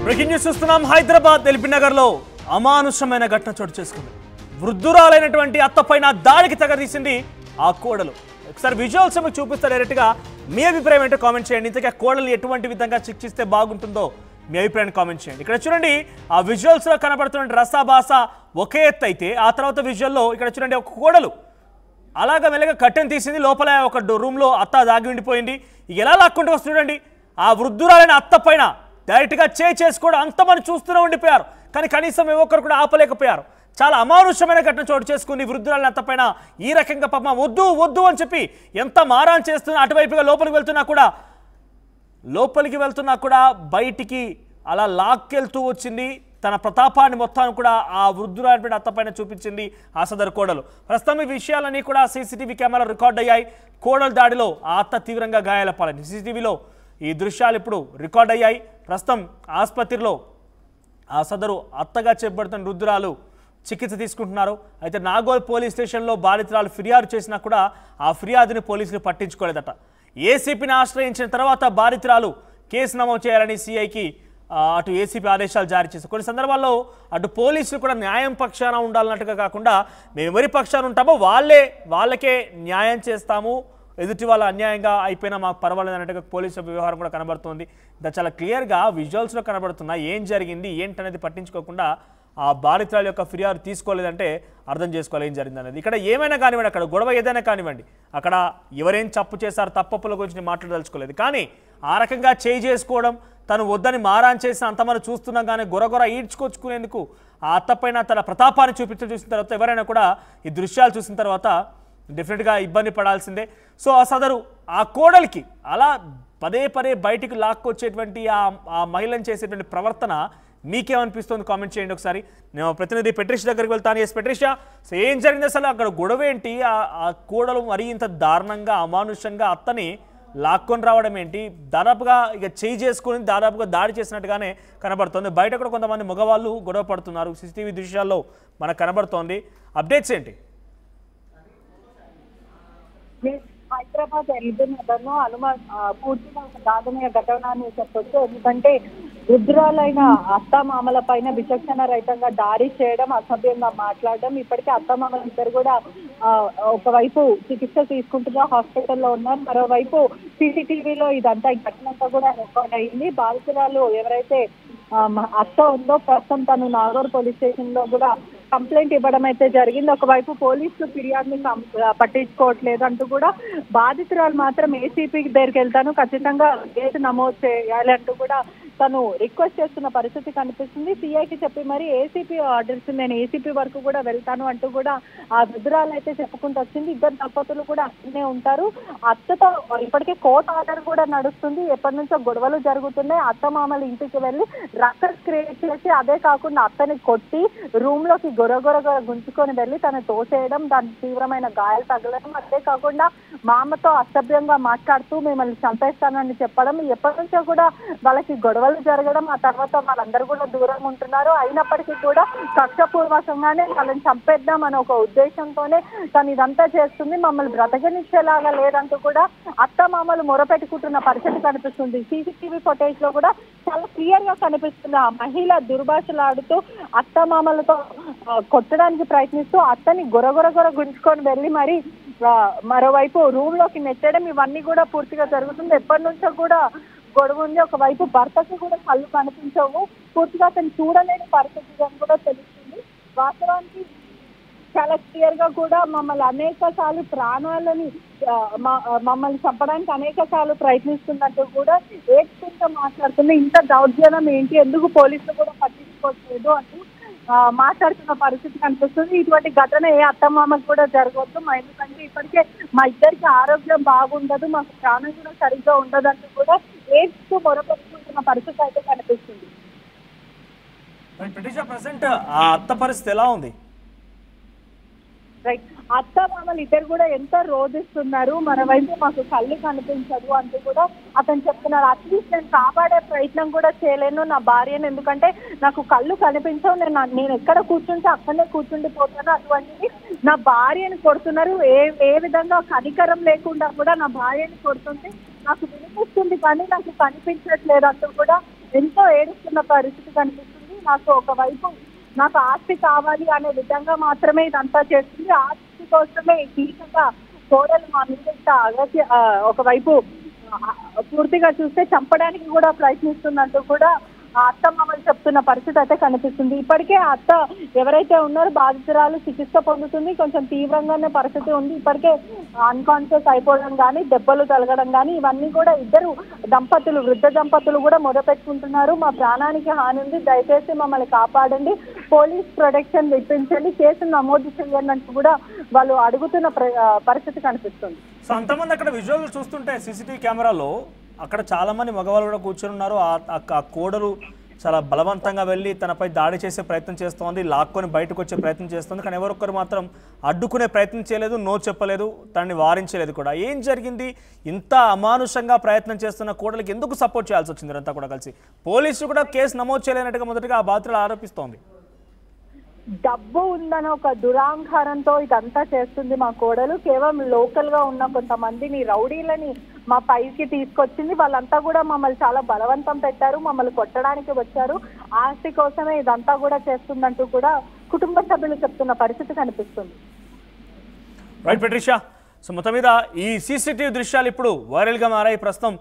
Breaking news చూస్తున్నాం. హైదరాబాద్ ఎల్బీనగర్ లో అమానుషమైన ఘటన చోటు చేసుకుంది. వృద్ధురాలైనటువంటి అత్తపైన దాడికి తెగదీసింది ఆ కోడలు. ఒకసారి విజువల్స్ మీకు చూపిస్తారు డైరెక్ట్ గా. మీ అభిప్రాయం ఏంటో కామెంట్ చేయండి. ఇంతగా కోడలు ఎటువంటి విధంగా శిక్షిస్తే బాగుంటుందో మీ అభిప్రాయాన్ని కామెంట్ చేయండి. ఇక్కడ చూడండి, ఆ విజువల్స్ లో కనబడుతున్న రసాభాస ఒకే ఎత్తు అయితే, ఆ తర్వాత విజువల్లో ఇక్కడ చూడండి ఒక కోడలు అలాగా మెల్లగా కట్టెను తీసింది. లోపల ఒక రూమ్ లో అత్త దాగి ఉండిపోయింది. ఎలా లాక్కుంటూ వస్తుంది చూడండి. ఆ వృద్ధురాలైన అత్త పైన డైరెక్ట్గా చేసుకోవడం అంతమంది చూస్తూనే ఉండిపోయారు. కానీ కనీసం ఏ ఒక్కరు కూడా ఆపలేకపోయారు. చాలా అమానుషమైన ఘటన చోటు చేసుకుని వృద్ధురాలైన అత్త పైన ఈ రకంగా పాపం వద్దు వద్దు అని చెప్పి ఎంత మారాన్ చేస్తున్నా, అటువైపుగా లోపలికి వెళ్తున్నా కూడా బయటికి అలా లాక్కెళ్తూ వచ్చింది. తన ప్రతాపాన్ని మొత్తాన్ని కూడా ఆ వృద్ధురాలపైన అత్తపైన చూపించింది ఆ సదరు కోడలు. ప్రస్తుతం ఈ విషయాలన్నీ కూడా సీసీటీవీ కెమెరా రికార్డ్ అయ్యాయి. కోడలు దాడిలో ఆ అత్త తీవ్రంగా గాయాల పాలైంది. సీసీటీవీలో ఈ దృశ్యాలు ఇప్పుడు రికార్డ్ అయ్యాయి. ప్రస్తుతం ఆసుపత్రిలో ఆ సదరు అత్తగా చెప్పబడుతున్న వృద్ధురాలు చికిత్స తీసుకుంటున్నారు. అయితే నాగోల్ పోలీస్ స్టేషన్లో బాధితురాలు ఫిర్యాదు చేసినా కూడా ఆ ఫిర్యాదుని పోలీసులు పట్టించుకోలేదట. ఏసీపీని ఆశ్రయించిన తర్వాత బాధితురాలు కేసు నమోదు చేయాలని సీఐకి అటు ఏసీపీ ఆదేశాలు జారీ చేశారు. కొన్ని సందర్భాల్లో అటు పోలీసులు కూడా న్యాయం పక్షాన ఉండాలన్నట్టుగా కాకుండా మేము ఎవరి పక్షాన ఉంటామో వాళ్ళకే న్యాయం చేస్తాము, ఎదుటి వాళ్ళ అన్యాయంగా అయిపోయినా మాకు పర్వాలేదు అన్నట్టుగా పోలీసు వ్యవహారం కూడా కనబడుతుంది. ఇంకా చాలా క్లియర్గా విజువల్స్లో కనబడుతున్నా ఏం జరిగింది ఏంటనేది పట్టించుకోకుండా ఆ బాధితురాల యొక్క ఫిర్యాదు తీసుకోలేదంటే అర్థం చేసుకోవాలి ఏం జరిగింది అనేది. ఇక్కడ ఏమైనా కానివ్వండి, అక్కడ గొడవ ఏదైనా కానివ్వండి, అక్కడ ఎవరేం తప్పు చేశారు తప్పుల గురించి మాట్లాడదలుచుకోలేదు. కానీ ఆ రకంగా చేసుకోవడం, తను వద్దని మారాన్ చేసిన అంతమంది చూస్తున్నాం కానీ గొరగొర ఈడ్చుకొచ్చుకునేందుకు ఆ అత్తపైన తన ప్రతాపాన్ని చూసిన తర్వాత ఎవరైనా కూడా ఈ దృశ్యాలు చూసిన తర్వాత డెఫినెట్గా ఇబ్బంది పడాల్సిందే. సో ఆ సదరు ఆ కోడలికి అలా పదే బయటికి లాక్కొచ్చేటువంటి ఆ మహిళను చేసేటువంటి ప్రవర్తన మీకేమనిపిస్తుంది కామెంట్ చేయండి ఒకసారి. నేను ప్రతినిధి పెట్రిష్ దగ్గరికి వెళ్తాను. ఎస్ పెట్రిషా, సో ఏం జరిగింది అసలు? అక్కడ గొడవ ఏంటి? ఆ కోడలు మరీ ఇంత దారుణంగా అమానుషంగా అత్తని లాక్కొని రావడం ఏంటి? దాదాపుగా ఇక చేసుకుని దాదాపుగా దాడి చేసినట్టుగానే కనబడుతుంది. బయట కూడా కొంతమంది మగవాళ్ళు గొడవ పడుతున్నారు. సీసీటీవీ దృశ్యాల్లో మనకు కనబడుతోంది. అప్డేట్స్ ఏంటి? హైదరాబాద్ ఎల్బీనగర్ లో పూర్తిగా ఒక దారుణమైన ఘటన అని చెప్పొచ్చు. ఎందుకంటే వృద్ధురాలైన అత్తమామల పైన విచక్షణ రహితంగా దాడి చేయడం, అసభ్యంగా మాట్లాడడం. ఇప్పటికే అత్తమామలు ఇద్దరు కూడా ఒకవైపు చికిత్స తీసుకుంటున్న హాస్పిటల్లో ఉన్నారు. మరోవైపు సీసీటీవీలో ఇదంతా ఈ ఘటన అంతా కూడా రికార్డ్ అయింది. బాధితురాలు ఎవరైతే అత్త ఉందో ప్రస్తుతం తను నాగోర్ పోలీస్ స్టేషన్ లో కూడా కంప్లైంట్ ఇవ్వడం అయితే జరిగింది. ఒకవైపు పోలీసులు ఫిర్యాదుని పట్టించుకోవట్లేదు అంటూ కూడా బాధితురాలు మాత్రం ఏసీపీ దగ్గరికి వెళ్తాను, ఖచ్చితంగా కేసు నమోదు చేయాలి అంటూ కూడా తను రిక్వెస్ట్ చేస్తున్న పరిస్థితి కనిపిస్తుంది. సిఐకి చెప్పి మరి ఏసీపీ ఆర్డర్స్ నేను ఏసీపీ వరకు కూడా వెళ్తాను అంటూ కూడా ఆ వృద్ధురాలు అయితే చెప్పుకుంటూ వచ్చింది. ఇద్దరు దంపతులు కూడా అక్కడనే ఉంటారు. అత్తతో ఇప్పటికే కోర్టు ఆర్డర్ కూడా నడుస్తుంది. ఎప్పటి నుంచో గొడవలు జరుగుతున్నాయి. అత్త మామలు ఇంటికి వెళ్ళి రక్కస్ క్రియేట్ చేసి, అదే కాకుండా అత్తని కొట్టి రూమ్ లోకి గొరగొర గుంజుకొని వెళ్ళి తను తోసేయడం, దానికి తీవ్రమైన గాయాలు తగలడం, అదే కాకుండా మామతో అసభ్యంగా మాట్లాడుతూ మిమ్మల్ని చంపేస్తానని చెప్పడం, ఎప్పటి నుంచో కూడా వాళ్ళకి గొడవలు జరగడం, ఆ తర్వాత వాళ్ళందరూ కూడా దూరంగా ఉంటున్నారు. అయినప్పటికీ కూడా కక్షపూర్వకంగానే వాళ్ళని చంపేద్దాం అనే ఒక ఉద్దేశంతోనే తను ఇదంతా చేస్తుంది. మమ్మల్ని బ్రతకనిచ్చేలాగా లేదంటూ కూడా అత్త మామలు మొరపెట్టుకుంటున్న పరిస్థితి కనిపిస్తుంది. సీసీటీవీ ఫుటేజ్ లో కూడా చాలా క్లియర్ గా కనిపిస్తుంది. ఆ మహిళ దుర్భాషలాడుతూ అత్త మామలతో కొట్టడానికి ప్రయత్నిస్తూ అత్తని గొరగొర గుంజుకొని వెళ్ళి మరి మరోవైపు రూమ్ లోకి నెట్టడం, ఇవన్నీ కూడా పూర్తిగా జరుగుతుంది. ఎప్పటి నుంచో కూడా గొడవ ఉంది. ఒకవైపు భర్తకి కూడా కళ్ళు కనిపించవు, పూర్తిగా అతను చూడలేని పరిస్థితి అని కూడా తెలుస్తుంది. వాస్తవానికి చాలా క్లియర్ గా కూడా మమ్మల్ని అనేక సార్లు మమ్మల్ని చంపడానికి అనేక సార్లు ప్రయత్నిస్తున్నట్టు కూడా ఏడ్చుకుంటూ మాట్లాడుతుంది. ఇంత దౌర్జన్యం ఏంటి, ఎందుకు పోలీసులు కూడా పట్టించుకోవట్లేదు అంటూ మాట్లాడుతున్న పరిస్థితి కనిపిస్తుంది. ఇటువంటి ఘటన ఏ అత్తమామకు కూడా జరగవద్దు, ఎందుకంటే ఇప్పటికే మా ఇద్దరికి ఆరోగ్యం బాగుండదు, మాకు ప్రాణం కూడా సరిగ్గా ఉండదంటూ కూడా ఏడ్చుతూ మొరపెట్టుకుంటున్న పరిస్థితి అయితే కనిపిస్తుంది. ఆ అత్త పరిస్థితి ఎలా ఉంది? రైట్, అత్త మామలు ఇద్దరు కూడా ఎంతో రోధిస్తున్నారు. మరోవైపు మాకు కళ్ళు కనిపించదు అంటూ కూడా అతను చెప్తున్నారు. అట్లీస్ట్ నేను కాపాడే ప్రయత్నం కూడా చేయలేను నా భార్యను, ఎందుకంటే నాకు కళ్ళు కనిపించవు, నేను ఎక్కడ కూర్చుంటే అక్కడనే కూర్చుండిపోతాను. అటువంటిది నా భార్యను కొడుతున్నారు. ఏ విధంగా కనికరం లేకుండా కూడా నా భార్యను కొడుతుంటే నాకు వినిపిస్తుంది కానీ నాకు కనిపించట్లేదు అంటూ కూడా ఎంతో ఏడుస్తున్న పరిస్థితి కనిపిస్తుంది. నాకు ఒకవైపు నాకు ఆస్తి కావాలి అనే విధంగా మాత్రమే ఇదంతా చేస్తుంది. ఆస్తి కోసమే తీసగా కోడలు మా మీద ఒకవైపు పూర్తిగా చూస్తే చంపడానికి కూడా ప్రయత్నిస్తున్నట్టు కూడా ఆ అత్త మామలు చెప్తున్న పరిస్థితి అయితే కనిపిస్తుంది. ఇప్పటికే ఆ అత్త ఎవరైతే ఉన్నారో బాధితురాలు చికిత్స పొందుతుంది. కొంచెం తీవ్రంగానే పరిస్థితి ఉంది. ఇప్పటికే అన్కాన్షియస్ అయిపోవడం కానీ, దెబ్బలు తలగడం కానీ ఇవన్నీ కూడా ఇద్దరు దంపతులు, వృద్ధ దంపతులు కూడా మొదపెట్టుకుంటున్నారు. మా ప్రాణానికి హాని ఉంది, దయచేసి మమ్మల్ని కాపాడండి, పోలీస్ ప్రొటెక్షన్ ఇప్పించండి, కేసు నమోదు చేయండి అంటూ కూడా వాళ్ళు అడుగుతున్న పరిస్థితి కనిపిస్తుంది. సో అంతమంది అక్కడ విజువల్ చూస్తుంటే సీసీటీవీ కెమెరాలో అక్కడ చాలా మంది మగవాళ్ళు కూడా కూర్చొని ఉన్నారు. ఆ కోడలు చాలా బలవంతంగా వెళ్ళి తనపై దాడి చేసే ప్రయత్నం చేస్తోంది, లాక్కొని బయటకు వచ్చే ప్రయత్నం చేస్తుంది. కానీ ఎవరొక్కరు మాత్రం అడ్డుకునే ప్రయత్నం చేయలేదు, నో చెప్పలేదు, తనని వారించలేదు కూడా. ఏం జరిగింది? ఇంత అమానుషంగా ప్రయత్నం చేస్తున్న కోడలికి ఎందుకు సపోర్ట్ చేయాల్సి వచ్చింది? అంతా కూడా కలిసి పోలీసులు కూడా కేసు నమోదు చేయలేనట్టుగా మొదటిగా ఆ బాధితులు ఆరోపిస్తోంది. డబ్బు ఉందన్న ఒక దురాంకారంతో ఇదంతా చేస్తుంది మా కోడలు. కేవలం లోకల్ గా ఉన్న కొంతమందిని రౌడీలని మా పైకి తీసుకొచ్చింది. వాళ్ళంతా కూడా మమ్మల్ని చాలా బలవంతం పెట్టారు, మమ్మల్ని కొట్టడానికి వచ్చారు, ఆస్తి కోసమే ఇదంతా కూడా చేస్తుందంటూ కూడా కుటుంబ సభ్యులు చెప్తున్న పరిస్థితి కనిపిస్తుంది. రైట్ పెట్రిషా, సో మొత్తం మీద ఈ సీసీటీవీ దృశ్యాలు ఇప్పుడు వైరల్ గా మారాయి. ప్రస్తుతం